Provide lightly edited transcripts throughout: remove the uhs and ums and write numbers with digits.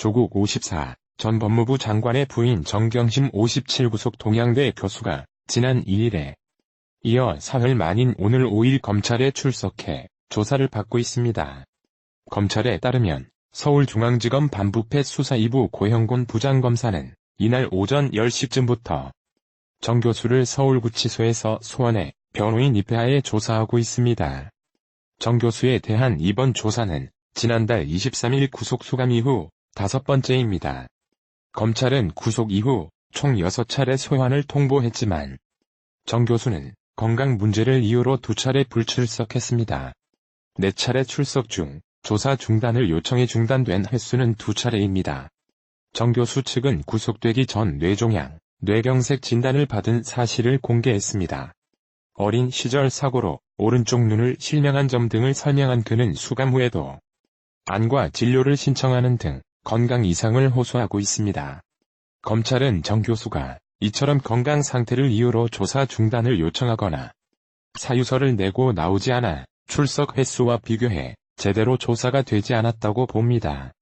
조국 54, 전 법무부 장관의 부인 정경심 57구속 동양대 교수가 지난 2일에 이어 사흘 만인 오늘 5일 검찰에 출석해 조사를 받고 있습니다. 검찰에 따르면 서울중앙지검 반부패 수사 2부 고형곤 부장검사는 이날 오전 10시쯤부터 정 교수를 서울구치소에서 소환해 변호인 입회하에 조사하고 있습니다. 정 교수에 대한 이번 조사는 지난달 23일 구속 수감 이후 5번째입니다. 검찰은 구속 이후 총 6차례 소환을 통보했지만 정 교수는 건강 문제를 이유로 2차례 불출석했습니다. 4차례 출석 중 조사 중단을 요청해 중단된 횟수는 2차례입니다. 정 교수 측은 구속되기 전 뇌종양, 뇌경색 진단을 받은 사실을 공개했습니다. 어린 시절 사고로 오른쪽 눈을 실명한 점 등을 설명한 그는 수감 후에도 안과 진료를 신청하는 등 건강 이상을 호소하고 있습니다. 검찰은 정 교수가 이처럼 건강 상태를 이유로 조사 중단을 요청하거나 사유서를 내고 나오지 않아 출석 횟수와 비교해 제대로 조사가 되지 않았다고 봅니다.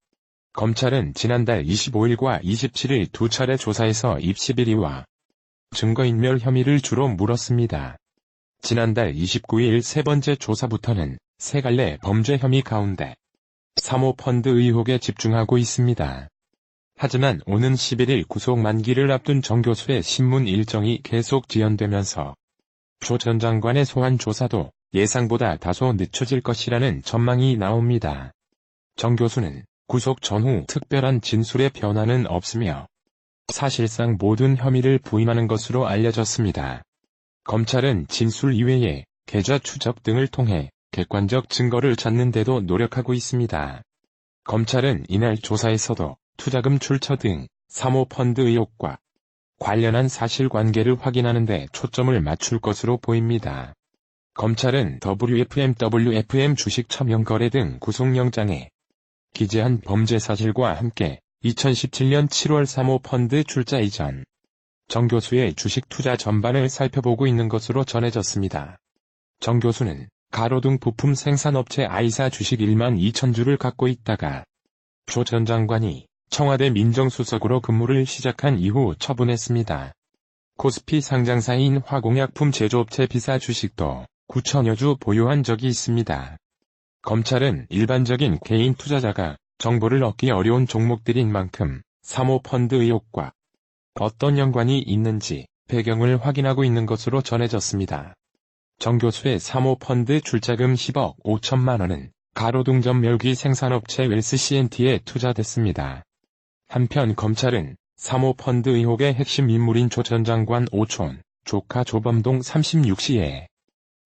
검찰은 지난달 25일과 27일 2차례 조사에서 입시 비리와 증거인멸 혐의를 주로 물었습니다. 지난달 29일 3번째 조사부터는 세 갈래 범죄 혐의 가운데 사모펀드 의혹에 집중하고 있습니다. 하지만 오는 11일 구속 만기를 앞둔 정 교수의 신문 일정이 계속 지연되면서 조 전 장관의 소환 조사도 예상보다 다소 늦춰질 것이라는 전망이 나옵니다. 정 교수는 구속 전후 특별한 진술의 변화는 없으며 사실상 모든 혐의를 부인하는 것으로 알려졌습니다. 검찰은 진술 이외에 계좌 추적 등을 통해 객관적 증거를 찾는 데도 노력하고 있습니다. 검찰은 이날 조사에서도 투자금 출처 등 사모펀드 의혹과 관련한 사실관계를 확인하는 데 초점을 맞출 것으로 보입니다. 검찰은 WFM 주식 처명 거래 등 구속영장에 기재한 범죄 사실과 함께 2017년 7월 사모펀드 출자 이전 정 교수의 주식 투자 전반을 살펴보고 있는 것으로 전해졌습니다. 정 교수는 가로등 부품 생산업체 아이사 주식 1만 2천 주를 갖고 있다가 조 전 장관이 청와대 민정수석으로 근무를 시작한 이후 처분했습니다. 코스피 상장사인 화공약품 제조업체 비사 주식도 9천여 주 보유한 적이 있습니다. 검찰은 일반적인 개인 투자자가 정보를 얻기 어려운 종목들인 만큼 사모펀드 의혹과 어떤 연관이 있는지 배경을 확인하고 있는 것으로 전해졌습니다. 정 교수의 사모펀드 출자금 10억 5천만 원은 가로등점 멸기 생산업체 웰스 CNT에 투자됐습니다. 한편 검찰은 사모펀드 의혹의 핵심 인물인 조 전 장관 오촌, 조카 조범동 36시에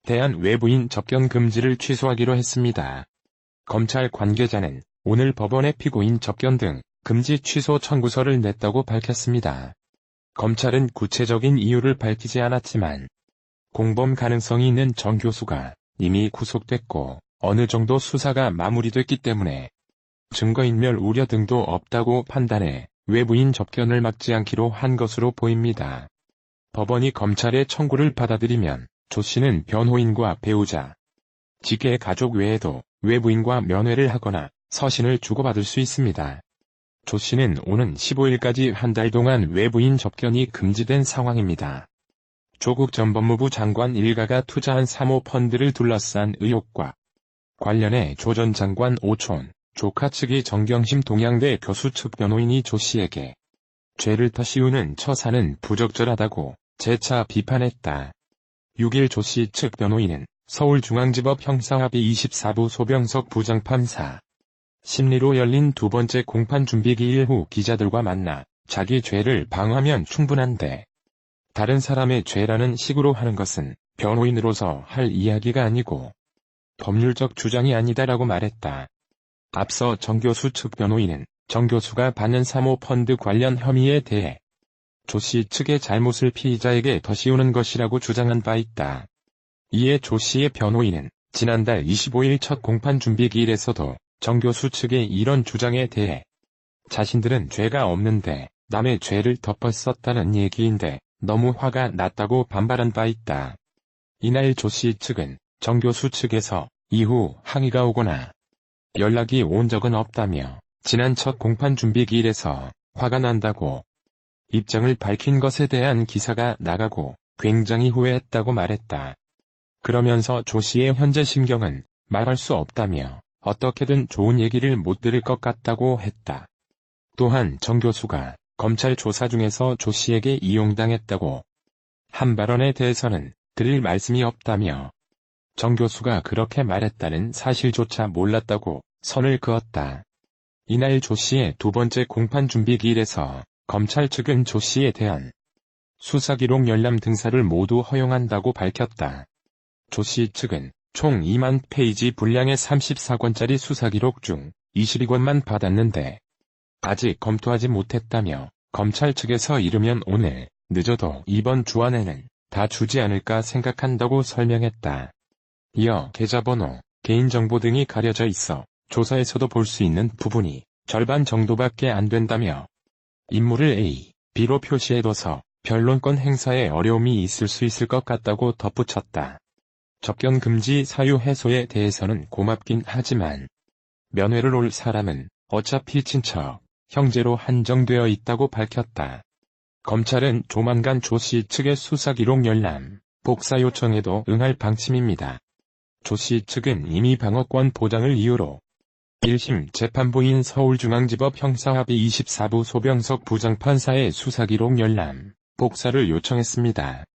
대한 외부인 접견 금지를 취소하기로 했습니다. 검찰 관계자는 오늘 법원에 피고인 접견 등 금지 취소 청구서를 냈다고 밝혔습니다. 검찰은 구체적인 이유를 밝히지 않았지만 공범 가능성이 있는 정 교수가 이미 구속됐고 어느 정도 수사가 마무리됐기 때문에 증거인멸 우려 등도 없다고 판단해 외부인 접견을 막지 않기로 한 것으로 보입니다. 법원이 검찰의 청구를 받아들이면 조 씨는 변호인과 배우자, 직계 가족 외에도 외부인과 면회를 하거나 서신을 주고받을 수 있습니다. 조 씨는 오는 15일까지 한 달 동안 외부인 접견이 금지된 상황입니다. 조국 전 법무부 장관 일가가 투자한 사모펀드를 둘러싼 의혹과 관련해 조 전 장관 오촌, 조카 측이 정경심 동양대 교수 측 변호인이 조 씨에게 죄를 더 씌우는 처사는 부적절하다고 재차 비판했다. 6일 조 씨 측 변호인은 서울중앙지법 형사합의 24부 소병석 부장판사 심리로 열린 두 번째 공판 준비기일 후 기자들과 만나 자기 죄를 방어하면 충분한데 다른 사람의 죄라는 식으로 하는 것은 변호인으로서 할 이야기가 아니고 법률적 주장이 아니다라고 말했다. 앞서 정 교수 측 변호인은 정 교수가 받는 사모펀드 관련 혐의에 대해 조 씨 측의 잘못을 피의자에게 더 씌우는 것이라고 주장한 바 있다. 이에 조 씨의 변호인은 지난달 25일 첫 공판 준비기일에서도 정 교수 측의 이런 주장에 대해 자신들은 죄가 없는데 남의 죄를 덮었었다는 얘기인데 너무 화가 났다고 반발한 바 있다. 이날 조 씨 측은 정 교수 측에서 이후 항의가 오거나 연락이 온 적은 없다며 지난 첫 공판 준비기일에서 화가 난다고 입장을 밝힌 것에 대한 기사가 나가고 굉장히 후회했다고 말했다. 그러면서 조 씨의 현재 심경은 말할 수 없다며 어떻게든 좋은 얘기를 못 들을 것 같다고 했다. 또한 정 교수가 검찰 조사 중에서 조 씨에게 이용당했다고 한 발언에 대해서는 드릴 말씀이 없다며 정 교수가 그렇게 말했다는 사실조차 몰랐다고 선을 그었다. 이날 조 씨의 두 번째 공판 준비기일에서 검찰 측은 조 씨에 대한 수사기록 열람 등사를 모두 허용한다고 밝혔다. 조 씨 측은 총 2만 페이지 분량의 34권짜리 수사기록 중 22권만 받았는데 아직 검토하지 못했다며 검찰 측에서 이르면 오늘, 늦어도 이번 주 안에는 다 주지 않을까 생각한다고 설명했다. 이어 계좌번호, 개인정보 등이 가려져 있어 조사에서도 볼 수 있는 부분이 절반 정도밖에 안 된다며 인물을 A, B로 표시해둬서 변론권 행사에 어려움이 있을 수 있을 것 같다고 덧붙였다. 접견 금지 사유 해소에 대해서는 고맙긴 하지만 면회를 올 사람은 어차피 친척, 형제로 한정되어 있다고 밝혔다. 검찰은 조만간 조 씨 측의 수사기록 열람, 복사 요청에도 응할 방침입니다. 조 씨 측은 이미 방어권 보장을 이유로 1심 재판부인 서울중앙지법 형사합의 24부 소병석 부장판사의 수사기록 열람, 복사를 요청했습니다.